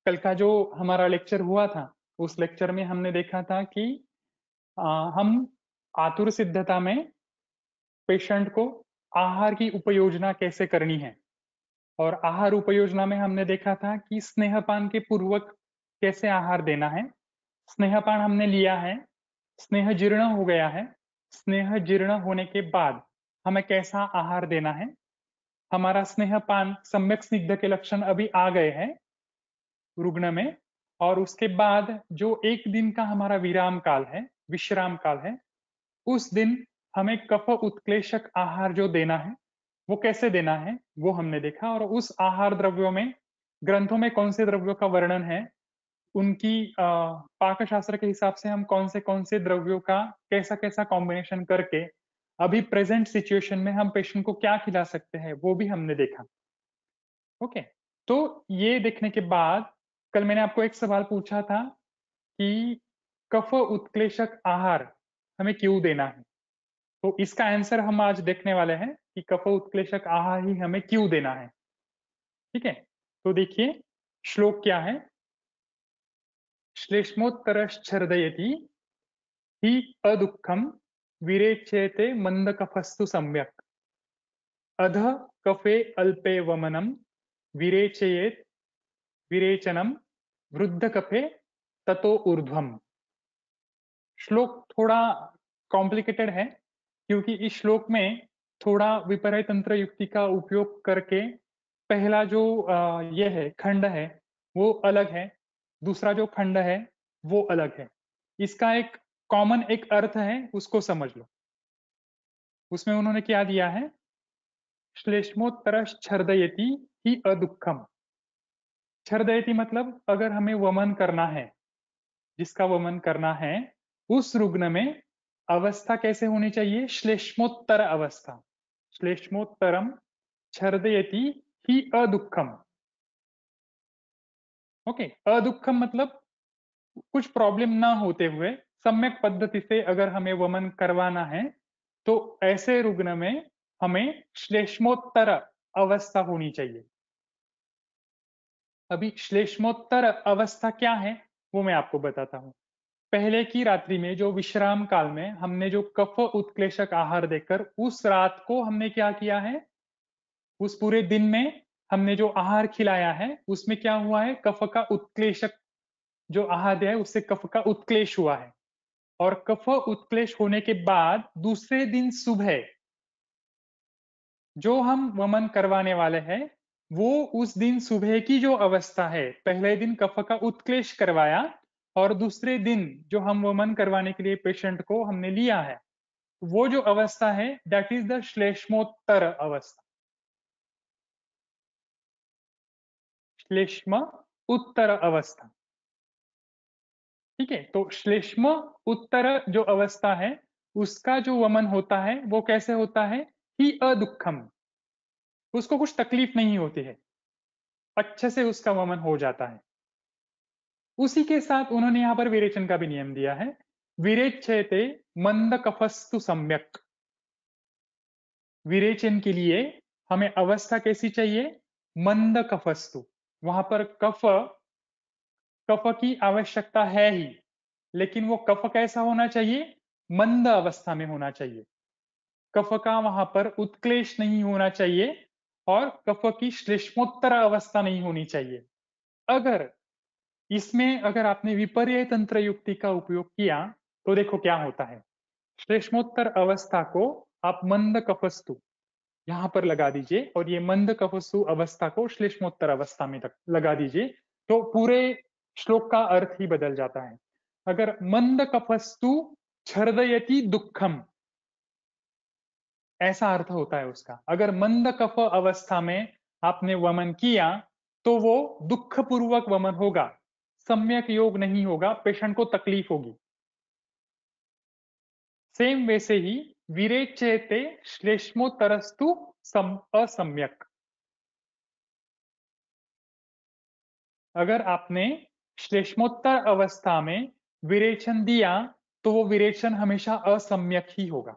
कल का जो हमारा लेक्चर हुआ था, उस लेक्चर में हमने देखा था कि हम आतुर सिद्धता में पेशेंट को आहार की उपयोजना कैसे करनी है। और आहार उपयोजना में हमने देखा था कि स्नेहपान के पूर्वक कैसे आहार देना है। स्नेहपान हमने लिया है, स्नेह जीर्ण हो गया है, स्नेह जीर्ण होने के बाद हमें कैसा आहार देना है। हमारा स्नेहपान सम्यक स्निग्ध के लक्षण अभी आ गए हैं रुग्ण में। और उसके बाद जो एक दिन का हमारा विराम काल है, विश्राम काल है, उस दिन हमें कफ उत्क्लेशक आहार जो देना है वो कैसे देना है वो हमने देखा। और उस आहार द्रव्यों में ग्रंथों में कौन से द्रव्यों का वर्णन है, उनकी पाक शास्त्र के हिसाब से हम कौन से द्रव्यों का कैसा कैसा कॉम्बिनेशन करके अभी प्रेजेंट सिचुएशन में हम पेशेंट को क्या खिला सकते हैं वो भी हमने देखा। ओके, तो ये देखने के बाद कल मैंने आपको एक सवाल पूछा था कि कफ उत्क्लेशक आहार हमें क्यों देना है। तो इसका आंसर हम आज देखने वाले हैं कि कफ उत्क्लेशक आहार ही हमें क्यों देना है। ठीक है, तो देखिए श्लोक क्या है। श्लेष्मोत्तरश्छर्दयति हि अदुःखम विरेच्यते मंदकफस्तु सम्यक् अधः कफे अल्पे वमनम विरेचयेत विरेचनम वृद्ध कफे ततो ऊर्ध्वम। श्लोक थोड़ा कॉम्प्लिकेटेड है क्योंकि इस श्लोक में थोड़ा विपर्य तंत्र युक्ति का उपयोग करके पहला जो ये है खंड है वो अलग है, दूसरा जो खंड है वो अलग है। इसका एक कॉमन एक अर्थ है, उसको समझ लो। उसमें उन्होंने क्या दिया है, श्लेष्मोत्तरश्छर्दयति हि अदुःखम। छर्दयति मतलब अगर हमें वमन करना है, जिसका वमन करना है उस रुग्ण में अवस्था कैसे होनी चाहिए, श्लेष्मोत्तर अवस्था। श्लेष्मोत्तरम छर्दयति ही अदुःखम। ओके, अदुःखम मतलब कुछ प्रॉब्लम ना होते हुए सम्यक पद्धति से अगर हमें वमन करवाना है तो ऐसे रुग्ण में हमें श्लेष्मोत्तर अवस्था होनी चाहिए। अभी श्लेष्मोत्तर अवस्था क्या है वो मैं आपको बताता हूं। पहले की रात्रि में जो विश्राम काल में हमने जो कफ उत्क्लेशक आहार देकर उस रात को हमने क्या किया है, उस पूरे दिन में हमने जो आहार खिलाया है उसमें क्या हुआ है, कफ का उत्क्लेशक जो आहार दिया है उससे कफ का उत्क्लेश हुआ है। और कफ उत्क्लेश होने के बाद दूसरे दिन सुबह जो हम वमन करवाने वाले हैं वो उस दिन सुबह की जो अवस्था है, पहले दिन कफ का उत्क्लेश करवाया और दूसरे दिन जो हम वमन करवाने के लिए पेशेंट को हमने लिया है वो जो अवस्था है दैट इज द श्लेष्मोत्तर अवस्था। श्लेष्म उत्तर अवस्था। ठीक है, तो श्लेष्म उत्तर जो अवस्था है उसका जो वमन होता है वो कैसे होता है, ही अदुःखम। उसको कुछ तकलीफ नहीं होती है, अच्छे से उसका वमन हो जाता है। उसी के साथ उन्होंने यहां पर विरेचन का भी नियम दिया है, विरेचयते मंद कफस्तु सम्यक। विरेचन के लिए हमें अवस्था कैसी चाहिए, मंद कफस्तु। वहां पर कफ, कफ की आवश्यकता है ही, लेकिन वो कफ कैसा होना चाहिए, मंद अवस्था में होना चाहिए। कफ का वहां पर उत्क्लेश नहीं होना चाहिए और कफ की श्लेष्मोत्तर अवस्था नहीं होनी चाहिए। अगर इसमें अगर आपने विपर्य तंत्र युक्ति का उपयोग किया तो देखो क्या होता है। श्लेष्मोत्तर अवस्था को आप मंद कफस्तु यहां पर लगा दीजिए और ये मंद कफस्तु अवस्था को श्लेष्मोत्तर अवस्था में लगा दीजिए, तो पूरे श्लोक का अर्थ ही बदल जाता है। अगर मंद कफस्तु छर्दयति दुखम, ऐसा अर्थ होता है उसका। अगर मंद कफ अवस्था में आपने वमन किया तो वो दुख पूर्वक वमन होगा, सम्यक योग नहीं होगा, पेशेंट को तकलीफ होगी। सेम वैसे ही विरेचयते श्लेष्मोत्तरस्तु असम्यक। अगर आपने श्लेष्मोत्तर अवस्था में विरेचन दिया तो वो विरेचन हमेशा असम्यक ही होगा।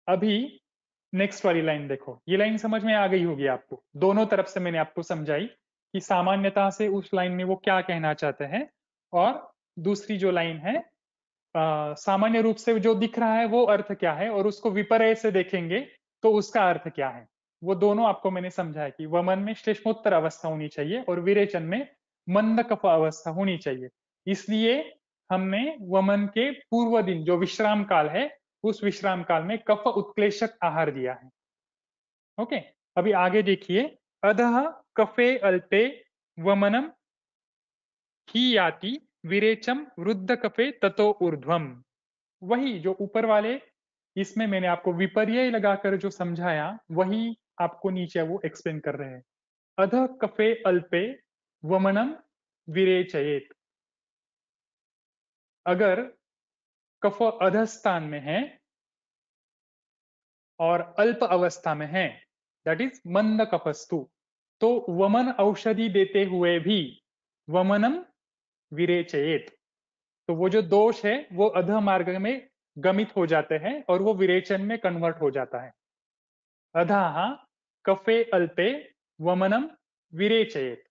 अभी नेक्स्ट वाली लाइन देखो, ये लाइन समझ में आ गई होगी आपको, दोनों तरफ से मैंने आपको समझाई कि सामान्यता से उस लाइन में वो क्या कहना चाहते हैं, और दूसरी जो लाइन है सामान्य रूप से जो दिख रहा है वो अर्थ क्या है, और उसको विपर्य से देखेंगे तो उसका अर्थ क्या है। वो दोनों आपको मैंने समझाया कि वमन में श्लेष्मोत्तर अवस्था होनी चाहिए और विरेचन में मंद कफ अवस्था होनी चाहिए। इसलिए हमने वमन के पूर्व दिन जो विश्राम काल है, उस विश्राम काल में कफ उत्क्लेशक आहार दिया है। ओके, अभी आगे देखिए, अधः कफे अल्पे वमनम ही याति विरेचम वृद्ध कफे ततो ऊर्ध्वम। वही जो ऊपर वाले, इसमें मैंने आपको विपर्यय लगाकर जो समझाया वही आपको नीचे वो एक्सप्लेन कर रहे हैं। अध कफे अल्पे वमनम विरेचयेत। अगर कफ अधस्थान में है और अल्प अवस्था में है, दैट इज मंद कफस्तु, तो वमन औषधि देते हुए भी वमनम विरेचयेत, तो वो जो दोष है वो अध मार्ग में गमित हो जाते हैं और वो विरेचन में कन्वर्ट हो जाता है। अधः कफे अल्पे वमनम विरेचयेत।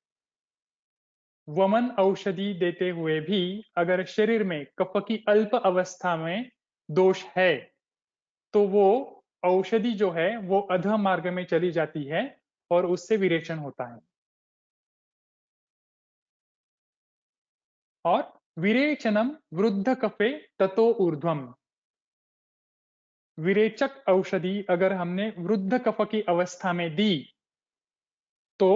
वमन औषधि देते हुए भी अगर शरीर में कफ की अल्प अवस्था में दोष है, तो वो औषधि जो है वो अध मार्ग में चली जाती है और उससे विरेचन होता है। और विरेचनम वृद्ध कफे ततो ऊर्ध्वम। विरेचक औषधि अगर हमने वृद्ध कफ की अवस्था में दी तो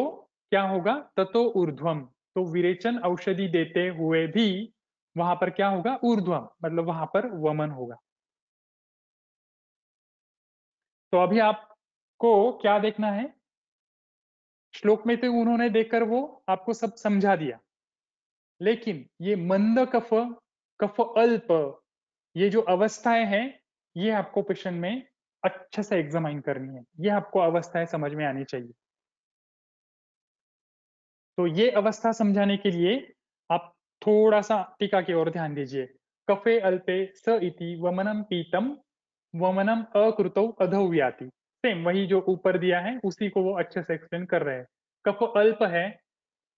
क्या होगा, ततो ऊर्ध्वम, तो विरेचन औषधि देते हुए भी वहां पर क्या होगा, ऊर्ध्वम, मतलब वहां पर वमन होगा। तो अभी आपको क्या देखना है, श्लोक में तो उन्होंने देखकर वो आपको सब समझा दिया, लेकिन ये मंद कफ, कफ अल्प, ये जो अवस्थाएं हैं, ये आपको क्वेश्चन में अच्छे से एग्जामाइन करनी है, ये आपको अवस्थाएं समझ में आनी चाहिए। तो ये अवस्था समझाने के लिए आप थोड़ा सा टीका की ओर ध्यान दीजिए। कफे अल्पे स इति वमनम पीतम वमनम अकृतौ अधौ व्याति। सेम वही जो ऊपर दिया है उसी को वो अच्छे से एक्सप्लेन कर रहे हैं। कफ अल्प है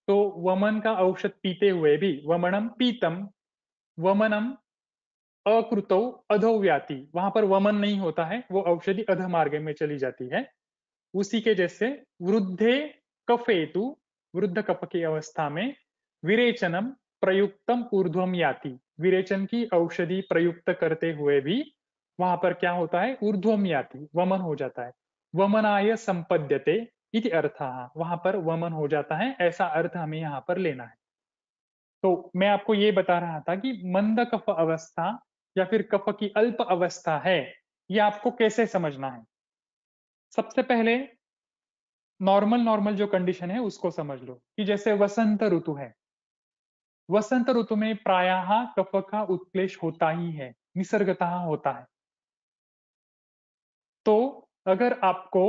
तो वमन का औषध पीते हुए भी वमनम पीतम वमनम अकृतौ अधौ व्याति, वहां पर वमन नहीं होता है, वो औषधि अध मार्ग में चली जाती है। उसी के जैसे वृद्धे कफेतु, वृद्ध कफ की अवस्था में विरेचनम प्रयुक्तम ऊर्ध्वम याति, विरेचन की औषधि प्रयुक्त करते हुए भी वहां पर क्या होता है, ऊर्ध्वम याति, वमन हो जाता है। वमनाय संपद्यते इति अर्थः, वहां पर वमन हो जाता है, ऐसा अर्थ हमें यहाँ पर लेना है। तो मैं आपको ये बता रहा था कि मंद कफ अवस्था या फिर कफ की अल्प अवस्था है, ये आपको कैसे समझना है। सबसे पहले नॉर्मल नॉर्मल जो कंडीशन है उसको समझ लो, कि जैसे वसंत ऋतु है, वसंत ऋतु में प्रायः कफ का उत्क्लेश होता ही है, निसर्गतः होता है। तो अगर आपको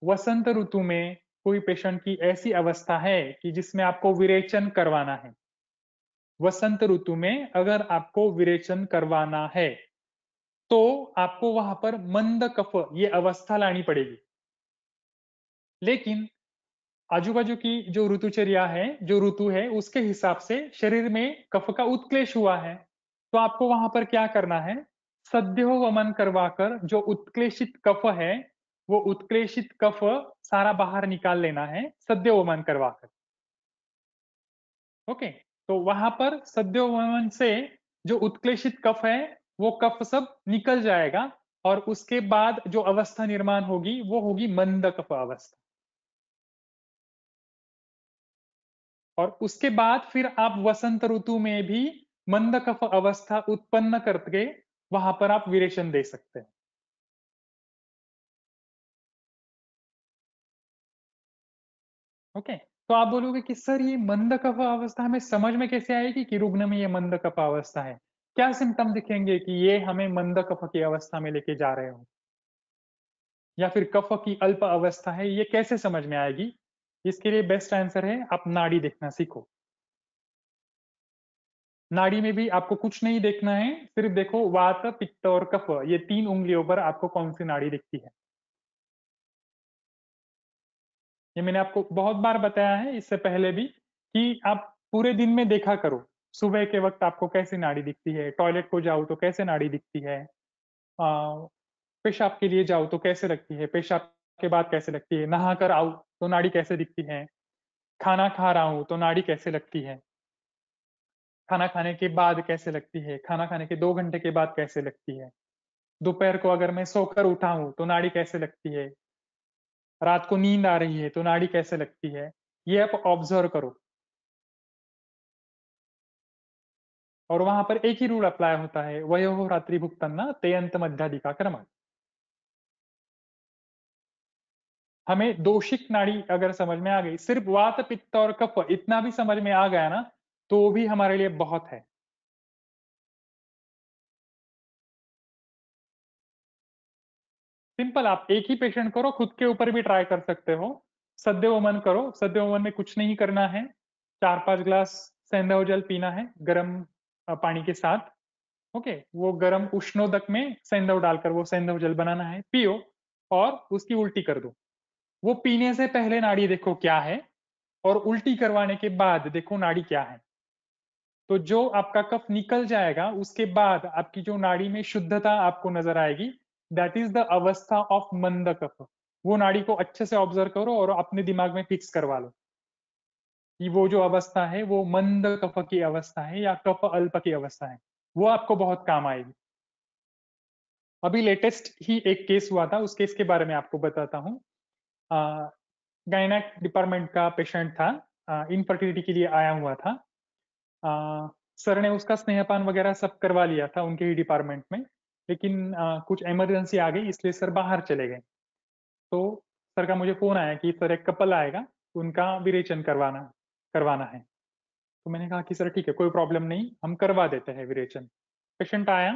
वसंत ऋतु में कोई पेशेंट की ऐसी अवस्था है कि जिसमें आपको विरेचन करवाना है, वसंत ऋतु में अगर आपको विरेचन करवाना है, तो आपको वहां पर मंद कफ ये अवस्था लानी पड़ेगी। लेकिन आजू बाजू की जो ऋतुचर्या है, जो ऋतु है, उसके हिसाब से शरीर में कफ का उत्क्लेश हुआ है, तो आपको वहां पर क्या करना है, सद्यो वमन करवाकर जो उत्क्लेशित कफ है, वो उत्क्लेशित कफ सारा बाहर निकाल लेना है सद्यो वमन करवाकर। ओके, तो वहां पर सद्यो वमन से जो उत्क्लेशित कफ है वो कफ सब निकल जाएगा, और उसके बाद जो अवस्था निर्माण होगी वो होगी मंद कफ अवस्था। और उसके बाद फिर आप वसंत ऋतु में भी मंद कफ अवस्था उत्पन्न करके वहां पर आप विरेचन दे सकते हैं। ओके, तो आप बोलोगे कि सर ये मंद कफ अवस्था हमें समझ में कैसे आएगी कि रुग्ण में ये मंद कफ अवस्था है, क्या सिम्टम दिखेंगे कि ये हमें मंद कफ की अवस्था में लेके जा रहे हो, या फिर कफ की अल्प अवस्था है, ये कैसे समझ में आएगी। इसके लिए बेस्ट आंसर है आप नाड़ी देखना सीखो। नाड़ी में भी आपको कुछ नहीं देखना है, सिर्फ देखो वात, पित्त और कफ, ये 3 उंगलियों पर आपको कौन सी नाड़ी दिखती है। ये मैंने आपको बहुत बार बताया है इससे पहले भी कि आप पूरे दिन में देखा करो। सुबह के वक्त आपको कैसी नाड़ी दिखती है, टॉयलेट को जाओ तो कैसे नाड़ी दिखती है, पेशाब के लिए जाओ तो कैसे लगती है, पेशाब के बाद कैसे लगती है, नहा कर आओ तो नाड़ी कैसे दिखती है, खाना खा रहा हूं तो नाड़ी कैसे लगती है, खाना खाने के बाद कैसे लगती है, खाना खाने के 2 घंटे के बाद कैसे लगती है, दोपहर को अगर मैं सोकर उठा हूं तो नाड़ी कैसे लगती है, रात को नींद आ रही है तो नाड़ी कैसे लगती है, ये आप ऑब्जर्व करो। और वहां पर एक ही रूल अप्लाई होता है, वयो रात्रि भुक्तन्ना तेयंत मध्यादिका क्रम। हमें दोषिक नाड़ी अगर समझ में आ गई, सिर्फ वात पित्त और कफ इतना भी समझ में आ गया ना, तो भी हमारे लिए बहुत है। सिंपल, आप एक ही पेशेंट करो, खुद के ऊपर भी ट्राई कर सकते हो। सद्य वमन करो, सद्य वमन में कुछ नहीं करना है, 4-5 ग्लास सेंधव जल पीना है गर्म पानी के साथ। ओके, वो गर्म उष्णोदक में सेंधव डालकर वो सेंधव जल बनाना है, पियो और उसकी उल्टी कर दो। वो पीने से पहले नाड़ी देखो क्या है, और उल्टी करवाने के बाद देखो नाड़ी क्या है। तो जो आपका कफ निकल जाएगा उसके बाद आपकी जो नाड़ी में शुद्धता आपको नजर आएगी, दैट इज द अवस्था ऑफ मंद कफ। वो नाड़ी को अच्छे से ऑब्जर्व करो और अपने दिमाग में फिक्स करवा लो कि वो जो अवस्था है वो मंद कफ की अवस्था है या कफ अल्प की अवस्था है। वो आपको बहुत काम आएगी। अभी लेटेस्ट ही एक केस हुआ था, उस केस के बारे में आपको बताता हूँ। गायनेक डिपार्टमेंट का पेशेंट था, इनफर्टिलिटी के लिए आया हुआ था। सर ने उसका स्नेहपान वगैरह सब करवा लिया था उनके ही डिपार्टमेंट में, लेकिन कुछ इमरजेंसी आ गई इसलिए सर बाहर चले गए। तो सर का मुझे फोन आया कि सर एक कपल आएगा, उनका विरेचन करवाना करवाना है। तो मैंने कहा कि सर ठीक है, कोई प्रॉब्लम नहीं, हम करवा देते हैं विरेचन। पेशेंट आया,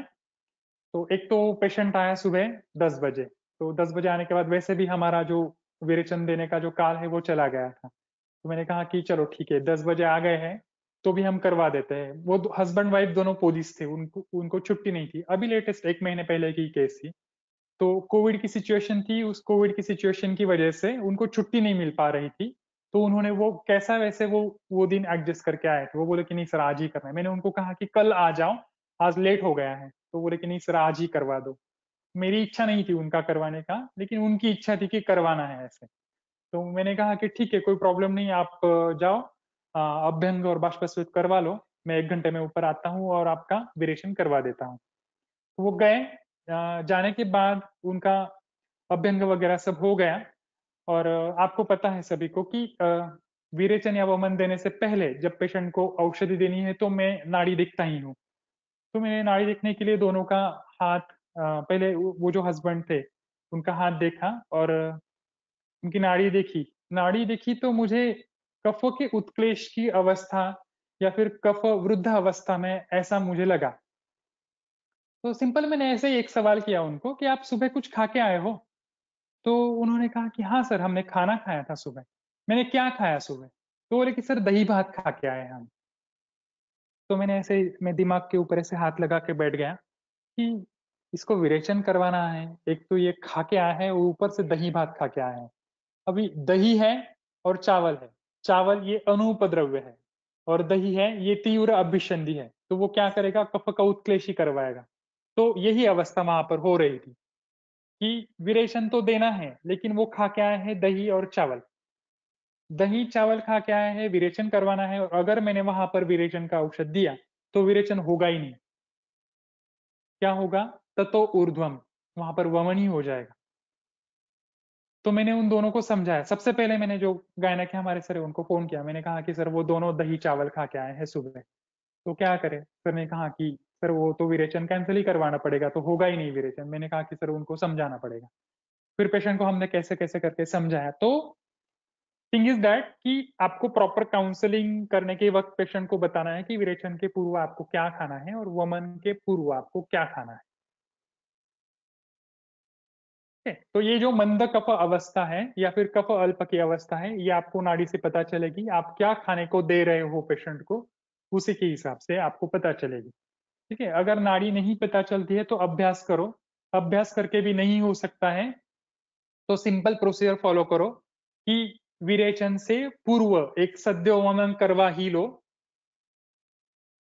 तो एक तो पेशेंट आया सुबह 10 बजे, तो 10 बजे आने के बाद वैसे भी हमारा जो विरेचन देने का जो काल है वो चला गया था। तो मैंने कहा कि चलो ठीक है, 10 बजे आ गए हैं तो भी हम करवा देते हैं। वो हस्बैंड वाइफ दोनों पुलिस थे, उनको उनको छुट्टी नहीं थी, अभी लेटेस्ट 1 महीने पहले की केस थी। तो कोविड की सिचुएशन थी, उस कोविड की सिचुएशन की वजह से उनको छुट्टी नहीं मिल पा रही थी। तो उन्होंने वो कैसा वैसे वो दिन एडजस्ट करके आए थे। वो बोले कि नहीं सर आज ही करना है। मैंने उनको कहा कि कल आ जाओ, आज लेट हो गया है। तो बोले कि नहीं सर आज ही करवा दो। मेरी इच्छा नहीं थी उनका करवाने का, लेकिन उनकी इच्छा थी कि करवाना है ऐसे। तो मैंने कहा कि ठीक है, कोई प्रॉब्लम नहीं, आप जाओ, अभ्यंग और बाष्पस्वित करवा लो, मैं 1 घंटे में ऊपर आता हूँ और आपका विरेचन करवा देता हूँ। तो वो गए, जाने के बाद उनका अभ्यंग वगैरह सब हो गया। और आपको पता है सभी को कि विरेचन या वमन देने से पहले जब पेशेंट को औषधि देनी है तो मैं नाड़ी देखता ही हूँ। तो मैंने नाड़ी देखने के लिए दोनों का हाथ, पहले वो जो हस्बैंड थे उनका हाथ देखा और उनकी नाड़ी देखी। नाड़ी देखी तो मुझे कफ के उत्क्लेश की अवस्था या फिर कफ वृद्ध अवस्था में ऐसा मुझे लगा। तो सिंपल मैंने ऐसे ही एक सवाल किया उनको कि आप सुबह कुछ खा के आए हो। तो उन्होंने कहा कि हाँ सर, हमने खाना खाया था सुबह। मैंने क्या खाया सुबह? तो बोले कि सर दही भात खा के आए हैं हम। तो मैंने ऐसे मैं दिमाग के ऊपर ऐसे हाथ लगा के बैठ गया कि इसको विरेचन करवाना है, एक तो ये खा के आया है, वो ऊपर से दही भात खा के आया है। अभी दही है और चावल है, चावल ये अनुपद्रव्य है और दही है ये तीव्र अभिसंधि है, तो वो क्या करेगा, कफ का उत्क्लेश ही करवाएगा। तो यही अवस्था वहां पर हो रही थी कि विरेचन तो देना है लेकिन वो खा के आए हैं दही और चावल। दही चावल खा के आए हैं, विरेचन करवाना है, और अगर मैंने वहां पर विरेचन का औषध दिया तो विरेचन होगा ही नहीं। क्या होगा? ततो ऊर्ध्वम, वहां पर वमन ही हो जाएगा। तो मैंने उन दोनों को समझाया। सबसे पहले मैंने जो गायनक है हमारे सर है उनको फोन किया, मैंने कहा कि सर वो दोनों दही चावल खा के आए हैं सुबह, तो क्या करें? सर ने कहा कि सर वो तो विरेचन कैंसिल ही करवाना पड़ेगा, तो होगा ही नहीं विरेचन। मैंने कहा कि सर उनको समझाना पड़ेगा। फिर पेशेंट को हमने कैसे कैसे करके समझाया। तो थिंग इज दैट कि आपको प्रॉपर काउंसलिंग करने के वक्त पेशेंट को बताना है कि विरेचन के पूर्व आपको क्या खाना है और वमन के पूर्व आपको क्या खाना है। ठीक है? तो ये जो मंद कफ अवस्था है या फिर कफ अल्प की अवस्था है, ये आपको नाड़ी से पता चलेगी। आप क्या खाने को दे रहे हो पेशेंट को, उसी के हिसाब से आपको पता चलेगी। ठीक है, अगर नाड़ी नहीं पता चलती है तो अभ्यास करो, अभ्यास करके भी नहीं हो सकता है तो सिंपल प्रोसीजर फॉलो करो कि विरेचन से पूर्व एक सद्योवमन करवा ही लो।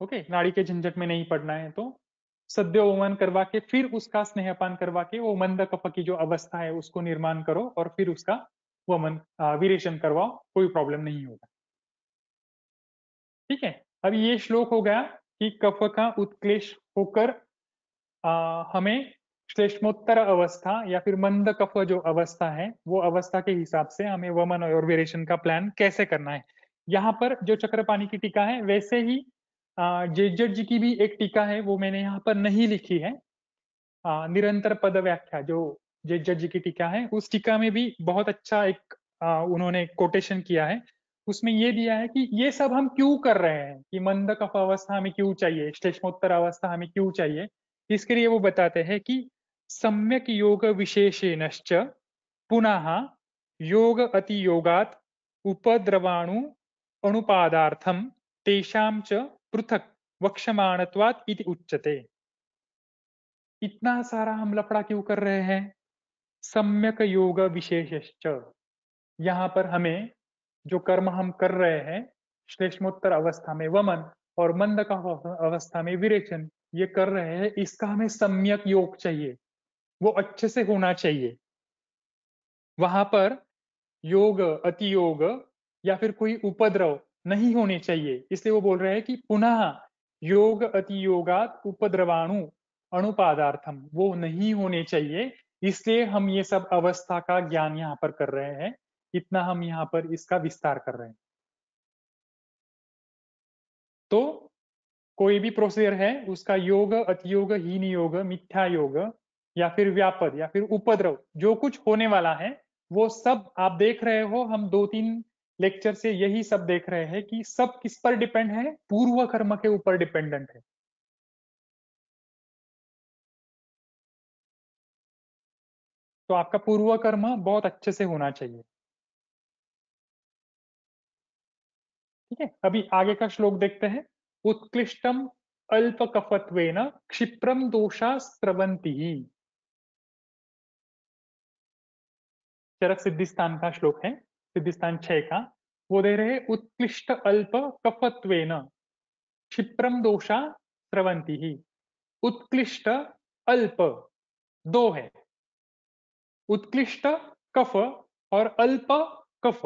ओके, नाड़ी के झंझट में नहीं पड़ना है तो सद्योवमन करवा के फिर उसका स्नेहपान करवा के वो मंद कफ की जो अवस्था है उसको निर्माण करो और फिर उसका वमन विरेचन करवाओ, कोई प्रॉब्लम नहीं होगा। ठीक है, अब ये श्लोक हो गया कि कफ का उत्क्लेश होकर हमें श्लेष्मोत्तर अवस्था या फिर मंद कफ जो अवस्था है वो अवस्था के हिसाब से हमें वमन और वेरिएशन का प्लान कैसे करना है। यहाँ पर जो चक्रपाणी की टीका है वैसे ही जेजट जी की भी एक टीका है, वो मैंने यहाँ पर नहीं लिखी है। निरंतर पद व्याख्या जो जेजट जी की टीका है उस टीका में भी बहुत अच्छा एक उन्होंने कोटेशन किया है। उसमें ये दिया है कि ये सब हम क्यों कर रहे हैं, कि मंद कफ अवस्था हमें क्यों चाहिए, श्लेष्मोत्तर अवस्था हमें क्यों चाहिए। इसके लिए वो बताते हैं कि सम्यक योग विशेषेणश्च पुनः योग अति योगात उपद्रवाणु अनुपादार्थम तेषां च पृथक वक्षमाणत्वात् इति उच्यते। इतना सारा हम लफड़ा क्यों कर रहे हैं, सम्यक योग विशेषश्च, यहाँ पर हमें जो कर्म हम कर रहे हैं श्लेष्मोत्तर अवस्था में वमन और मंद का अवस्था में विरेचन ये कर रहे हैं, इसका हमें सम्यक योग चाहिए, वो अच्छे से होना चाहिए। वहां पर योग अति योग या फिर कोई उपद्रव नहीं होने चाहिए, इसलिए वो बोल रहे हैं कि पुनः योग अति योगात उपद्रवाणु अणुपादार्थम वो नहीं होने चाहिए, इसलिए हम ये सब अवस्था का ज्ञान यहाँ पर कर रहे हैं, इतना हम यहाँ पर इसका विस्तार कर रहे हैं। तो कोई भी प्रोसीजर है उसका योग अतियोग हीन योग मिथ्या योग या फिर व्यापद या फिर उपद्रव जो कुछ होने वाला है वो सब आप देख रहे हो, हम 2-3 लेक्चर से यही सब देख रहे हैं कि सब किस पर डिपेंड है, पूर्व कर्म के ऊपर डिपेंडेंट है। तो आपका पूर्व कर्म बहुत अच्छे से होना चाहिए। ठीक है, अभी आगे का श्लोक देखते हैं। उत्कृष्टम अल्प कफत्वेन क्षिप्रम दोषा स्रवंती। चरक सिद्धिस्तान का श्लोक है, सिद्धिस्तान 6 का। वो दे रहे उत्कृष्ट अल्प कफत्वेन क्षिप्रम दोषा स्रवंती ही। उत्कृष्ट अल्प दो है, उत्कृष्ट कफ और अल्प कफ।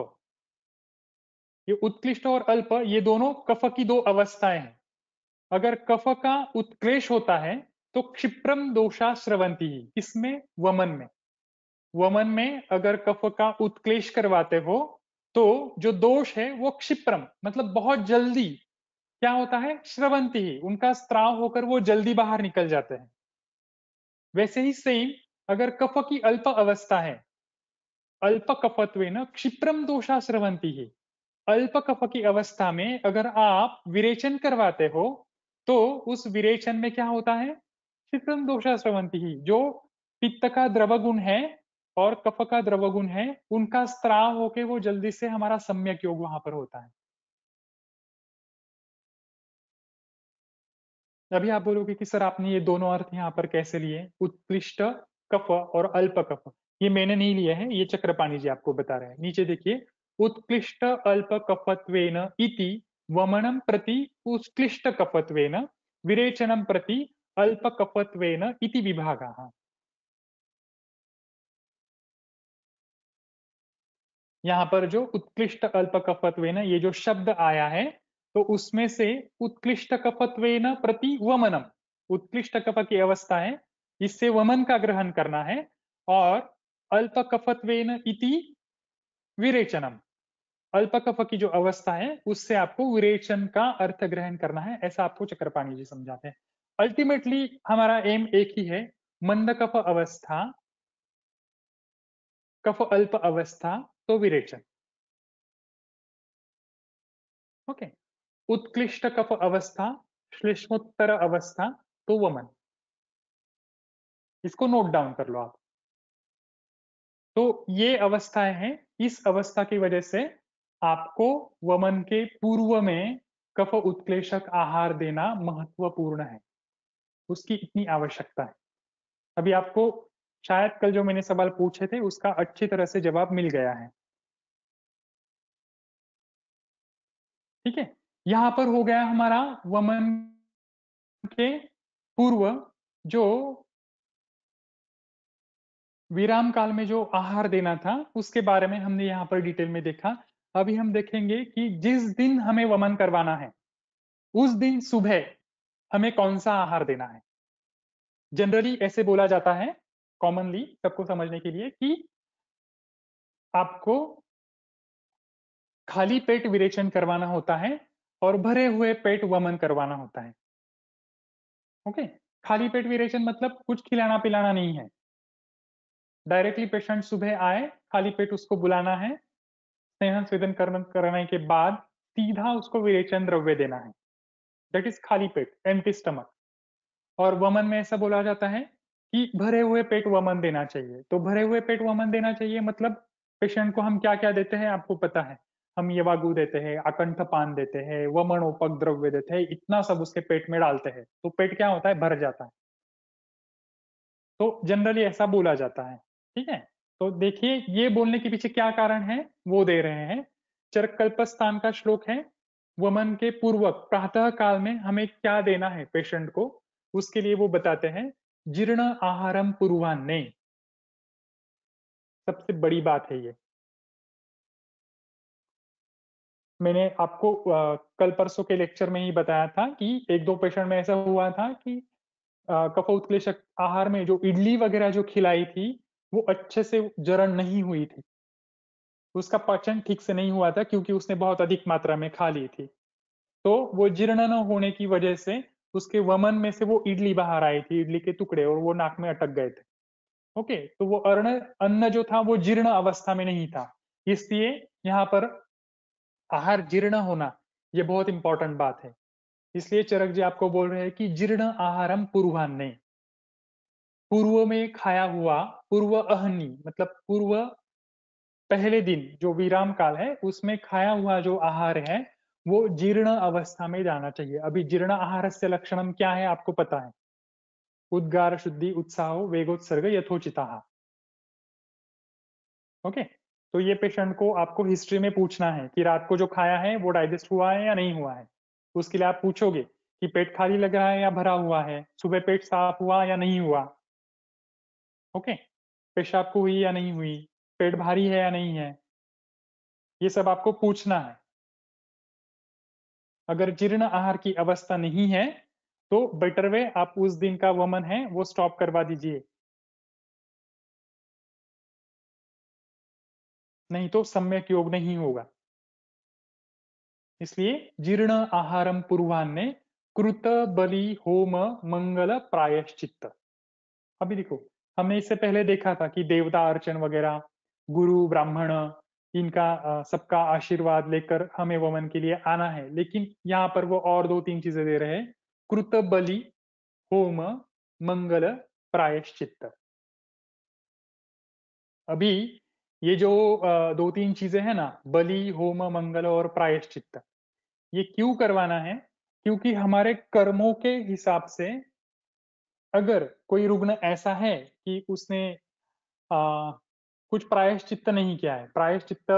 ये उत्कृष्ट और अल्प ये दोनों कफ की दो अवस्थाएं हैं। अगर कफ का उत्क्लेश होता है तो क्षिप्रम दोषा स्रवंती ही, इसमें वमन में, वमन में अगर कफ का उत्क्लेश करवाते हो तो जो दोष है वो क्षिप्रम मतलब बहुत जल्दी क्या होता है, स्रवंती ही, उनका स्त्राव होकर वो जल्दी बाहर निकल जाते हैं। वैसे ही सेम अगर कफ की अल्प अवस्था है, अल्प कफत्वेन क्षिप्रम दोषा स्रवंती ही, अल्प कफ की अवस्था में अगर आप विरेचन करवाते हो तो उस विरेचन में क्या होता है, क्षिप्रम दोषा स्रवंती ही, जो पित्त का द्रवगुण है और कफ का द्रवगुण है उनका स्त्राव होके वो जल्दी से हमारा सम्यक योग वहां पर होता है। अभी आप बोलोगे कि सर आपने ये दोनों अर्थ यहाँ पर कैसे लिए, उत्कृष्ट कफ और अल्प कफ। ये मैंने नहीं लिए हैं, ये चक्रपाणी जी आपको बता रहे हैं। नीचे देखिए, उत्कृष्ट अल्प कफत्वेन इति वमनम प्रति उत्कृष्ट कफत्वेन विरेचनम प्रति अल्प कफत्वेन इति विभागः। यहाँ पर जो उत्कृष्ट अल्प कफत्वेन ये जो शब्द आया है तो उसमें से उत्कृष्ट कफत्वेन प्रति वमनम, उत्कृष्ट कफ की अवस्था है इससे वमन का ग्रहण करना है, और अल्प कफत्वेन इति विरेचनम, अल्प कफ की जो अवस्था है उससे आपको विरेचन का अर्थ ग्रहण करना है, ऐसा आपको चक्रपाणी जी समझाते हैं। अल्टीमेटली हमारा एम एक ही है, मंद कफ अवस्था, कफ अल्प अवस्था तो विरेचन। ओके, उत्कृष्ट कफ अवस्था, श्लेष्मोत्तर अवस्था तो वमन, इसको नोट डाउन कर लो आप। तो ये अवस्थाएं हैं, इस अवस्था की वजह से आपको वमन के पूर्व में कफ उत्क्लेशक आहार देना महत्वपूर्ण है, उसकी इतनी आवश्यकता है। अभी आपको शायद कल जो मैंने सवाल पूछे थे उसका अच्छी तरह से जवाब मिल गया है। ठीक है, यहां पर हो गया हमारा वमन के पूर्व जो विराम काल में जो आहार देना था उसके बारे में हमने यहाँ पर डिटेल में देखा। अभी हम देखेंगे कि जिस दिन हमें वमन करवाना है उस दिन सुबह हमें कौन सा आहार देना है। जनरली ऐसे बोला जाता है, कॉमनली सबको समझने के लिए, कि आपको खाली पेट विरेचन करवाना होता है और भरे हुए पेट वमन करवाना होता है। ओके, खाली पेट विरेचन मतलब कुछ खिलाना पिलाना नहीं है। डायरेक्टली पेशेंट सुबह आए, खाली पेट उसको बुलाना है, स्नेहन स्वेदन करने के बाद सीधा उसको विरेचन द्रव्य देना है। दैट इज खाली पेट, एम्प्टी स्टमक। और वमन में ऐसा बोला जाता है कि भरे हुए पेट वमन देना चाहिए। तो भरे हुए पेट वमन देना चाहिए मतलब पेशेंट को हम क्या क्या देते हैं आपको पता है। हम येवागु देते हैं, अकंठ पान देते हैं, वमनोपक द्रव्य देते हैं, इतना सब उसके पेट में डालते हैं तो पेट क्या होता है, भर जाता है। तो जनरली ऐसा बोला जाता है। ठीक है, तो देखिए ये बोलने के पीछे क्या कारण है वो दे रहे हैं। चरकल्पस्थान का श्लोक है, वमन के पूर्वक प्रातः काल में हमें क्या देना है पेशेंट को, उसके लिए वो बताते हैं जीर्ण आहारम पूर्वान्ने। सबसे बड़ी बात है ये। मैंने आपको कल परसों के लेक्चर में ही बताया था कि एक दो पेशेंट में ऐसा हुआ था कि कफ उत्क्लेशक आहार में जो इडली वगैरह जो खिलाई थी वो अच्छे से जरण नहीं हुई थी, उसका पाचन ठीक से नहीं हुआ था क्योंकि उसने बहुत अधिक मात्रा में खा ली थी। तो वो जीर्ण न होने की वजह से उसके वमन में से वो इडली बाहर आई थी, इडली के टुकड़े, और वो नाक में अटक गए थे। ओके, तो वो अर्ण अन्न जो था वो जीर्ण अवस्था में नहीं था, इसलिए यहाँ पर आहार जीर्ण होना ये बहुत इंपॉर्टेंट बात है। इसलिए चरक जी आपको बोल रहे हैं कि जीर्ण आहारम पूर्वान्ने, पूर्व में खाया हुआ, पूर्व अहनी मतलब पूर्व पहले दिन जो विराम काल है उसमें खाया हुआ जो आहार है वो जीर्ण अवस्था में जाना चाहिए। अभी जीर्ण आहार से लक्षणम क्या है आपको पता है, उद्गार शुद्धि उत्साह वेगोत्सर्ग यथोचिता। ओके, तो ये पेशेंट को आपको हिस्ट्री में पूछना है कि रात को जो खाया है वो डाइजेस्ट हुआ है या नहीं हुआ है। उसके लिए आप पूछोगे कि पेट खाली लग रहा है या भरा हुआ है, सुबह पेट साफ हुआ या नहीं हुआ। ओके, पेशाब को हुई या नहीं हुई, पेट भारी है या नहीं है, ये सब आपको पूछना है। अगर जीर्ण आहार की अवस्था नहीं है तो बेटर वे आप उस दिन का वमन है वो स्टॉप करवा दीजिए, नहीं तो सम्यक योग नहीं होगा। इसलिए जीर्ण आहारम पूर्वान्ने कृत बलि होम मंगल प्रायश्चित्त। अभी देखो, हमने इससे पहले देखा था कि देवता अर्चन वगैरह, गुरु ब्राह्मण, इनका सबका आशीर्वाद लेकर हमें वमन के लिए आना है, लेकिन यहाँ पर वो और दो तीन चीजें दे रहे हैं, कृत बलि होम मंगल प्रायश्चित्त। अभी ये जो दो तीन चीजें हैं ना, बलि होम मंगल और प्रायश्चित्त, ये क्यों करवाना है, क्योंकि हमारे कर्मों के हिसाब से अगर कोई रुग्ण ऐसा है कि उसने आ, कुछ प्रायश्चित्त नहीं किया है, प्रायश्चित्त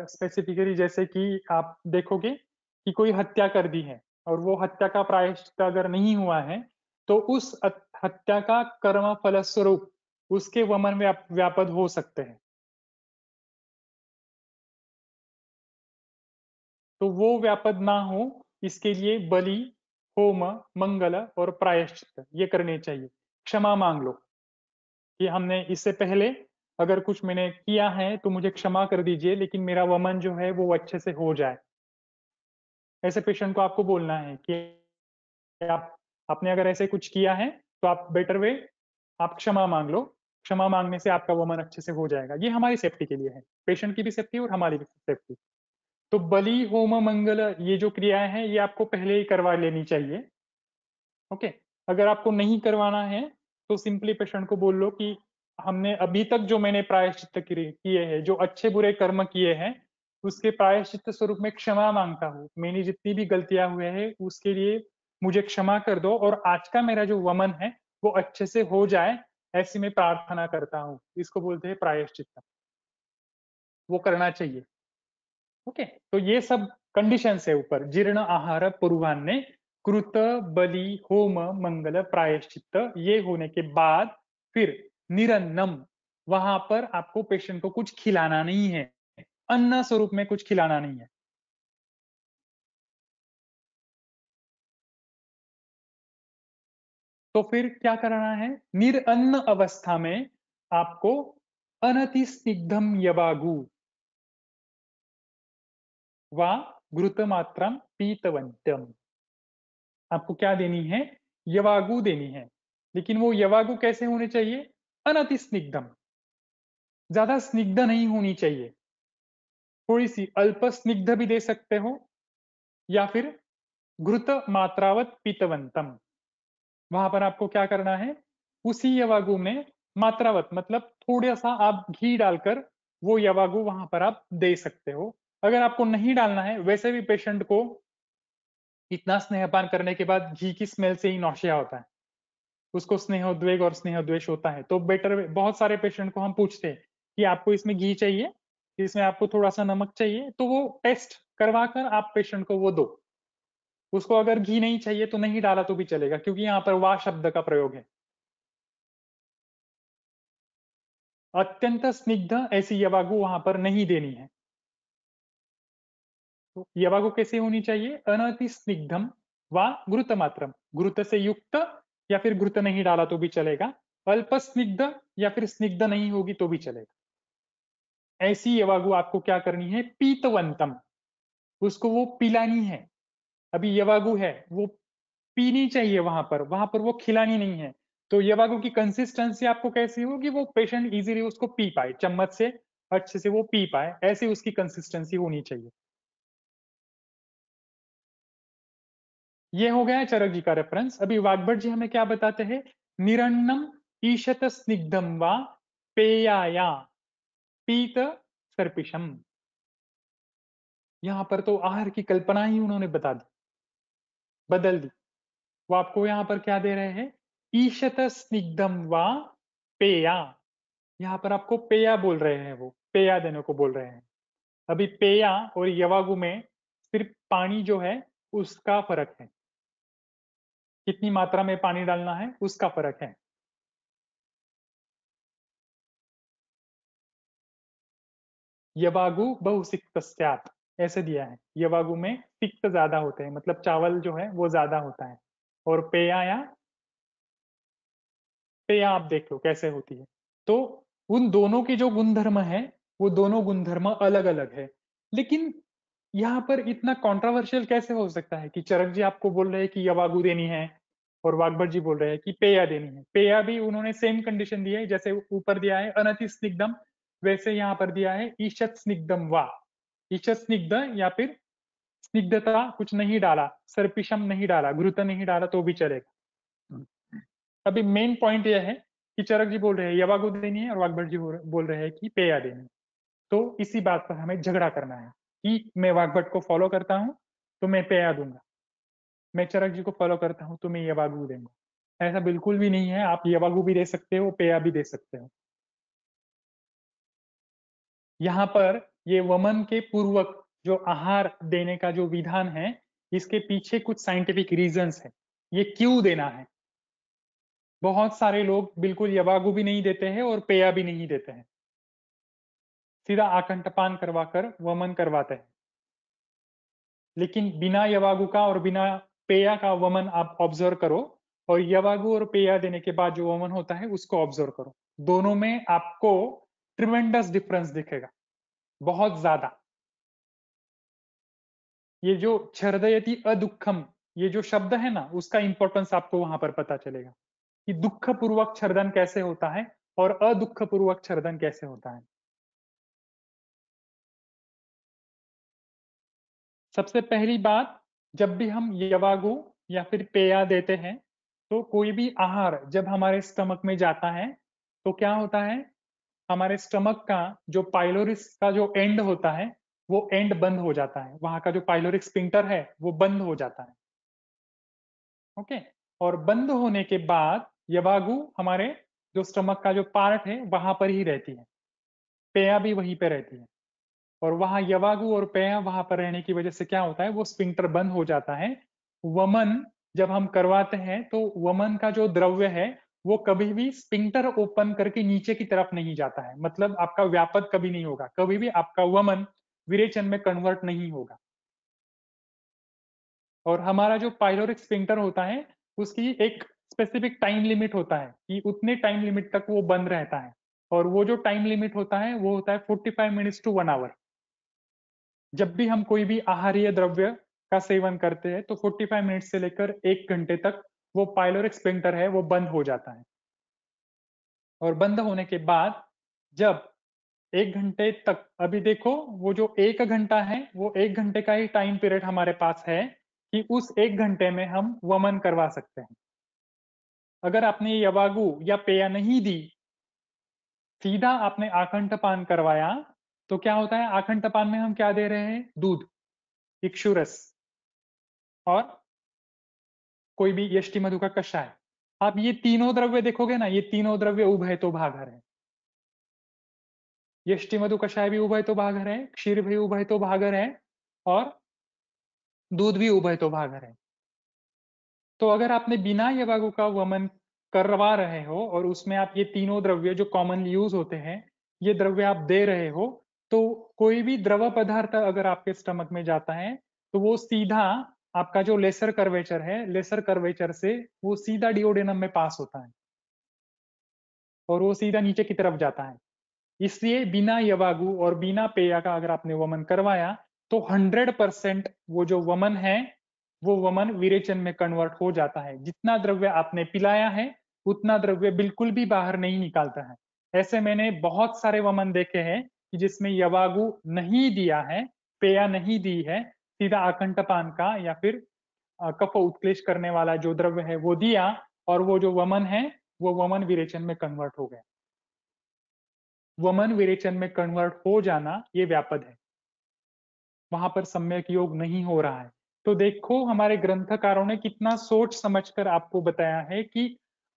स्पेसिफिकली जैसे कि आप देखोगे कि कोई हत्या कर दी है और वो हत्या का प्रायश्चित्त अगर नहीं हुआ है तो उस हत्या का कर्म फलस्वरूप उसके वमन व्यापद हो सकते हैं। तो वो व्यापद ना हो इसके लिए बलि होम मंगल और प्रायश्चित ये करने चाहिए। क्षमा मांग लो कि हमने इससे पहले अगर कुछ मैंने किया है तो मुझे क्षमा कर दीजिए, लेकिन मेरा वमन जो है वो अच्छे से हो जाए। ऐसे पेशेंट को आपको बोलना है कि आप आपने अगर ऐसे कुछ किया है तो आप बेटर वे आप क्षमा मांग लो, क्षमा मांगने से आपका वमन अच्छे से हो जाएगा। ये हमारी सेफ्टी के लिए है, पेशेंट की भी सेफ्टी और हमारी भी सेफ्टी। तो बलि होम मंगल ये जो क्रियाएं हैं ये आपको पहले ही करवा लेनी चाहिए। ओके, अगर आपको नहीं करवाना है तो सिंपली पेशेंट को बोल लो कि हमने अभी तक जो मैंने प्रायश्चित्त किए हैं, जो अच्छे बुरे कर्म किए हैं, उसके प्रायश्चित स्वरूप में क्षमा मांगता हूँ। मैंने जितनी भी गलतियां हुए हैं उसके लिए मुझे क्षमा कर दो और आज का मेरा जो वमन है वो अच्छे से हो जाए, ऐसी मैं प्रार्थना करता हूँ। इसको बोलते हैं प्रायश्चित। वो करना चाहिए। ओके, तो ये सब कंडीशंस है ऊपर। जीर्ण आहार पूर्वान्ने कृत बलि होम मंगल प्रायश्चित, ये होने के बाद फिर निरन्नम, वहां पर आपको पेशेंट को कुछ खिलाना नहीं है, अन्न स्वरूप में कुछ खिलाना नहीं है। तो फिर क्या करना है? निरअन्न अवस्था में आपको अनति स्निग्धम यवागु व घृतमात्रम पीतवंतम, आपको क्या देनी है? यवागु देनी है। लेकिन वो यवागु कैसे होने चाहिए? अनति स्निग्धम, ज्यादा स्निग्ध नहीं होनी चाहिए, थोड़ी सी अल्प स्निग्ध भी दे सकते हो, या फिर घृत मात्रावत पीतवंतम। वहां पर आपको क्या करना है? उसी यवागु में मात्रावत मतलब थोड़ा सा आप घी डालकर वो यवागु वहां पर आप दे सकते हो। अगर आपको नहीं डालना है, वैसे भी पेशेंट को इतना स्नेहपान करने के बाद घी की स्मेल से ही नौशिया होता है, उसको स्नेहोद्वेग और स्नेहोद्वेष होता है। तो बेटर, बहुत सारे पेशेंट को हम पूछते हैं कि आपको इसमें घी चाहिए, इसमें आपको थोड़ा सा नमक चाहिए, तो वो टेस्ट करवा कर आप पेशेंट को वो दो। उसको अगर घी नहीं चाहिए तो नहीं डाला तो भी चलेगा, क्योंकि यहाँ पर वाह शब्द का प्रयोग है। अत्यंत स्निग्ध ऐसी यवागु वहां पर नहीं देनी है। तो यवागु कैसे होनी चाहिए? अनति स्निग्धम व घृत मात्रम, घृत से युक्त, या फिर घृत नहीं डाला तो भी चलेगा। अल्प स्निग्ध या फिर स्निग्ध नहीं होगी तो भी चलेगा। ऐसी यवागु आपको क्या करनी है? पीतवंतम, उसको वो पिलानी है। अभी यवागु है वो पीनी चाहिए, वहां पर वो खिलानी नहीं है। तो यवागु की कंसिस्टेंसी आपको कैसी होगी? वो पेशेंट इजीली उसको पी पाए, चम्मच से अच्छे से वो पी पाए, ऐसी उसकी कंसिस्टेंसी होनी चाहिए। ये हो गया चरक जी का रेफरेंस। अभी वाग्भट जी हमें क्या बताते हैं? निरन्नम ईशत स्निग्धम व पेयाया पीत सर्पिशम। यहां पर तो आहार की कल्पना ही उन्होंने बता दी, बदल दी। वो आपको यहाँ पर क्या दे रहे हैं? ईशत स्निग्धम व पेया। यहाँ पर आपको पेया बोल रहे हैं, वो पेया देने को बोल रहे हैं। अभी पेया और यवागु में सिर्फ पानी जो है उसका फर्क है, कितनी मात्रा में पानी डालना है उसका फर्क है। यवागु बहुसिक्तस्यात्, ऐसे दिया है। यवागु में सिक्त ज्यादा होते हैं, मतलब चावल जो है वो ज्यादा होता है। और पेया या पेया आप देख लो कैसे होती है। तो उन दोनों के जो गुणधर्म है, वो दोनों गुणधर्म अलग अलग है। लेकिन यहाँ पर इतना कंट्रोवर्शियल कैसे हो सकता है कि चरक जी आपको बोल रहे हैं कि यवागु देनी है और वाग्भट जी बोल रहे हैं कि पेया देनी है। पेया भी उन्होंने सेम कंडीशन दी है, जैसे ऊपर दिया है अनति स्निग्धम, वैसे यहाँ पर दिया है ईशत स्निग्धम वा। ईशत स्निग्ध या फिर स्निग्धता कुछ नहीं डाला, सर्पिशम नहीं डाला, घृत नहीं डाला तो भी चलेगा। अभी मेन पॉइंट यह है कि चरक जी बोल रहे हैं यवागु देनी है और वाग्भट जी बोल रहे हैं कि पेया देनी है। तो इसी बात पर हमें झगड़ा करना है कि मैं वाग्भट को फॉलो करता हूं तो मैं पेया दूंगा, मैं चरक जी को फॉलो करता हूं तो मैं यवागु दूंगा। ऐसा बिल्कुल भी नहीं है, आप यवागु भी दे सकते हो, पेया भी दे सकते हो। यहाँ पर ये वमन के पूर्वक जो आहार देने का जो विधान है, इसके पीछे कुछ साइंटिफिक रीजंस है, ये क्यों देना है। बहुत सारे लोग बिल्कुल यवागु भी नहीं देते हैं और पेया भी नहीं देते हैं, सीधा आकंठपान करवाकर वमन करवाते हैं। लेकिन बिना यवागु का और बिना पेया का वमन आप ऑब्जर्व करो, और यवागु और पेया देने के बाद जो वमन होता है उसको ऑब्जर्व करो, दोनों में आपको ट्रिमेंडस डिफरेंस दिखेगा, बहुत ज्यादा। ये जो छर्दयति अदुखम, ये जो शब्द है ना, उसका इंपॉर्टेंस आपको वहां पर पता चलेगा कि दुख पूर्वक छर्दन कैसे होता है और अदुख पूर्वक छर्दन कैसे होता है। सबसे पहली बात, जब भी हम यवागु या फिर पेया देते हैं, तो कोई भी आहार जब हमारे स्टमक में जाता है तो क्या होता है, हमारे स्टमक का जो पाइलोरिस का जो एंड होता है वो एंड बंद हो जाता है, वहां का जो पाइलोरिक स्फिंक्टर है वो बंद हो जाता है। ओके। और बंद होने के बाद यवागु हमारे जो स्टमक का जो पार्ट है वहां पर ही रहती है, पेया भी वहीं पे रहती है। और वहां यवागु और पेया वहां पर रहने की वजह से क्या होता है, वो स्फिंक्टर बंद हो जाता है। वमन जब हम करवाते हैं तो वमन का जो द्रव्य है वो कभी भी स्फिंक्टर ओपन करके नीचे की तरफ नहीं जाता है, मतलब आपका व्यापक कभी नहीं होगा, कभी भी आपका वमन विरेचन में कन्वर्ट नहीं होगा। और हमारा जो पाइलोरिक स्फिंक्टर होता है उसकी एक स्पेसिफिक टाइम लिमिट होता है कि उतने टाइम लिमिट तक वो बंद रहता है। और वो जो टाइम लिमिट होता है वो होता है 45 मिनट्स टू 1 आवर। जब भी हम कोई भी आहारीय द्रव्य का सेवन करते हैं तो 45 मिनट से लेकर 1 घंटे तक वो पाइलोरिक स्फिंक्टर है वो बंद हो जाता है। और बंद होने के बाद जब 1 घंटे तक, अभी देखो वो जो 1 घंटा है वो 1 घंटे का ही टाइम पीरियड हमारे पास है कि उस 1 घंटे में हम वमन करवा सकते हैं। अगर आपने यवागु या पेया नहीं दी, सीधा आपने आकंठपान करवाया, तो क्या होता है, आकंठपान में हम क्या दे रहे हैं, दूध, इक्षुरस और कोई भी यष्टि मधु का कषाय। आप ये तीनों द्रव्य देखोगे ना, ये तीनों द्रव्य उभय तो भागर है। यष्टि मधु कषाय भी उभय तो भागर है, क्षीर भी उभय तो भागर है और दूध भी उभय तो भागर है। तो अगर आपने बिना यवागु का वमन करवा रहे हो और उसमें आप ये तीनों द्रव्य जो कॉमनली यूज होते हैं ये द्रव्य आप दे रहे हो, तो कोई भी द्रव पदार्थ अगर आपके स्टमक में जाता है तो वो सीधा आपका जो लेसर कर्वेचर है, लेसर कर्वेचर से वो सीधा डिओडेनम में पास होता है और वो सीधा नीचे की तरफ जाता है। इसलिए बिना यवागु और बिना पेया का अगर आपने वमन करवाया तो 100% वो जो वमन है वो वमन विरेचन में कन्वर्ट हो जाता है। जितना द्रव्य आपने पिलाया है उतना द्रव्य बिल्कुल भी बाहर नहीं निकालता है। ऐसे मैंने बहुत सारे वमन देखे हैं कि जिसमें यवागु नहीं दिया है, पेया नहीं दी है, सीधा आकंठपान का या फिर कफ उत्क्लेश करने वाला जो द्रव्य है वो दिया और वो जो वमन है वो वमन विरेचन में कन्वर्ट हो गया। वमन विरेचन में कन्वर्ट हो जाना ये व्यापद है, वहां पर सम्यक योग नहीं हो रहा है। तो देखो हमारे ग्रंथकारों ने कितना सोच समझकर आपको बताया है कि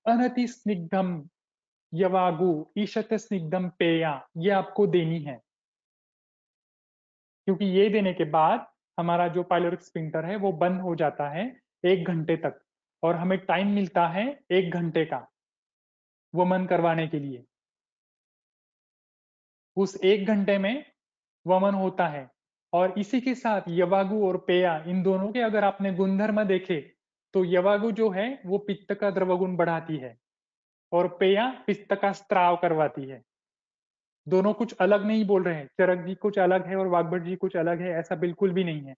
अनति स्निग्धम यवागु ईशत स्निग्धम पेया ये आपको देनी है, क्योंकि ये देने के बाद हमारा जो पाइलोरिक स्फिंक्टर है वो बंद हो जाता है 1 घंटे तक और हमें टाइम मिलता है 1 घंटे का वमन करवाने के लिए। उस 1 घंटे में वमन होता है और इसी के साथ यवागु और पेया इन दोनों के अगर आपने गुणधर्म देखे तो यवागु जो है वो पित्त का द्रवगुण बढ़ाती है और पेया पित्त का स्त्राव करवाती है। दोनों कुछ अलग नहीं बोल रहे हैं, चरक जी कुछ अलग है और वाग्भट जी कुछ अलग है, ऐसा बिल्कुल भी नहीं है।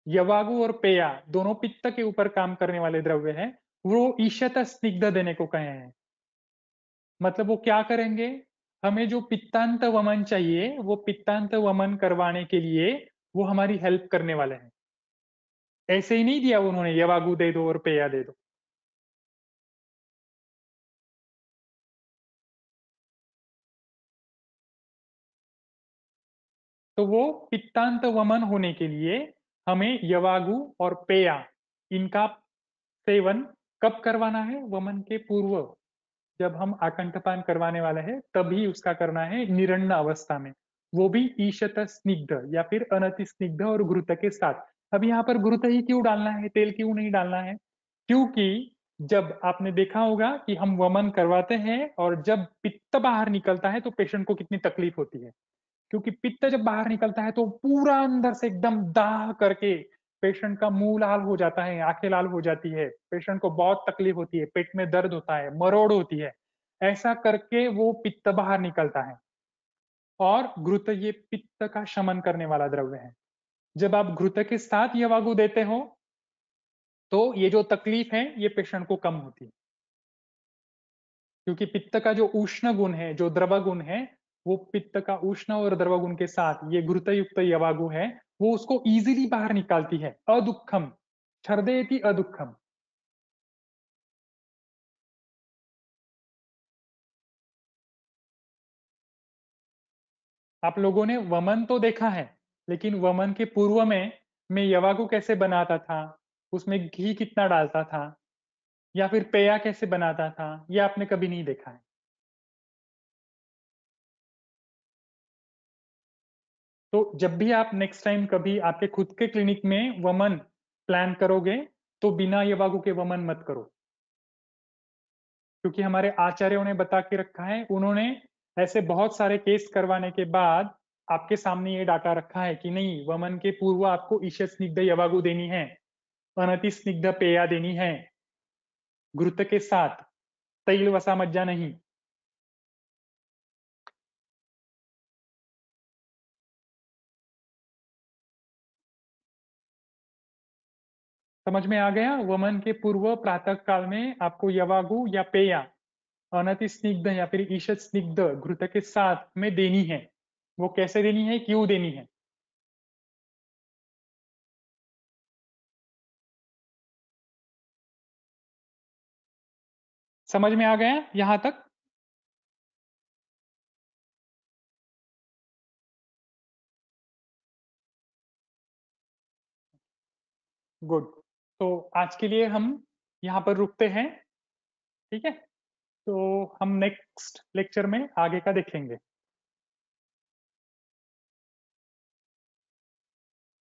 यवागु और पेया दोनों पित्त के ऊपर काम करने वाले द्रव्य हैं। वो ईशत स्निग्ध देने को कहे हैं, मतलब वो क्या करेंगे, हमें जो पित्तांत वमन चाहिए वो पित्तांत वमन करवाने के लिए वो हमारी हेल्प करने वाले हैं। ऐसे ही नहीं दिया उन्होंने यवागु दे दो और पेया दे दो। तो वो पित्तांत वमन होने के लिए हमें यवागु और पेया इनका सेवन कब करवाना है, वमन के पूर्व। जब हम आकंठपान करवाने वाले हैं तभी उसका करना है निरण्य अवस्था में, वो भी ईशत स्निग्ध या फिर अनति स्निग्ध और घृत के साथ। अब यहाँ पर घृत ही क्यों डालना है, तेल क्यों नहीं डालना है, क्योंकि जब आपने देखा होगा कि हम वमन करवाते हैं और जब पित्त बाहर निकलता है तो पेशेंट को कितनी तकलीफ होती है, क्योंकि पित्त जब बाहर निकलता है तो पूरा अंदर से एकदम दाह करके पेशेंट का मुंह लाल हो जाता है, आंखें लाल हो जाती है, पेशेंट को बहुत तकलीफ होती है, पेट में दर्द होता है, मरोड़ होती है। ऐसा करके वो पित्त बाहर निकलता है। और घृत ये पित्त का शमन करने वाला द्रव्य है। जब आप घृत के साथ यवागु देते हो तो ये जो तकलीफ है ये पेशेंट को कम होती है, क्योंकि पित्त का जो उष्ण गुण है, जो द्रव गुण है, वो पित्त का उष्ण और द्रव गुण के साथ ये घृत युक्त यवागु है, वो उसको इजीली बाहर निकालती है, अदुखम, छर्दयति अदुखम। आप लोगों ने वमन तो देखा है, लेकिन वमन के पूर्व में मैं यवागु कैसे बनाता था, उसमें घी कितना डालता था, या फिर पेया कैसे बनाता था, ये आपने कभी नहीं देखा है। तो जब भी आप नेक्स्ट टाइम कभी आपके खुद के क्लिनिक में वमन प्लान करोगे, तो बिना यवागु के वमन मत करो। क्योंकि हमारे आचार्यों ने बता के रखा है, उन्होंने ऐसे बहुत सारे केस करवाने के बाद आपके सामने ये डाटा रखा है कि नहीं, वमन के पूर्व आपको ईशत स्निग्ध यवागु देनी है, अनति स्निग्ध पेया देनी है, घृत के साथ, तैल वसा मज्जा नहीं। समझ में आ गया? वमन के पूर्व प्रातः काल में आपको यवागु या पेया अनति स्निग्ध या फिर ईशत स्निग्ध घृत के साथ में देनी है। वो कैसे देनी है, क्यों देनी है? समझ में आ गया यहां तक? गुड। तो आज के लिए हम यहाँ पर रुकते हैं। ठीक है, तो हम नेक्स्ट लेक्चर में आगे का देखेंगे।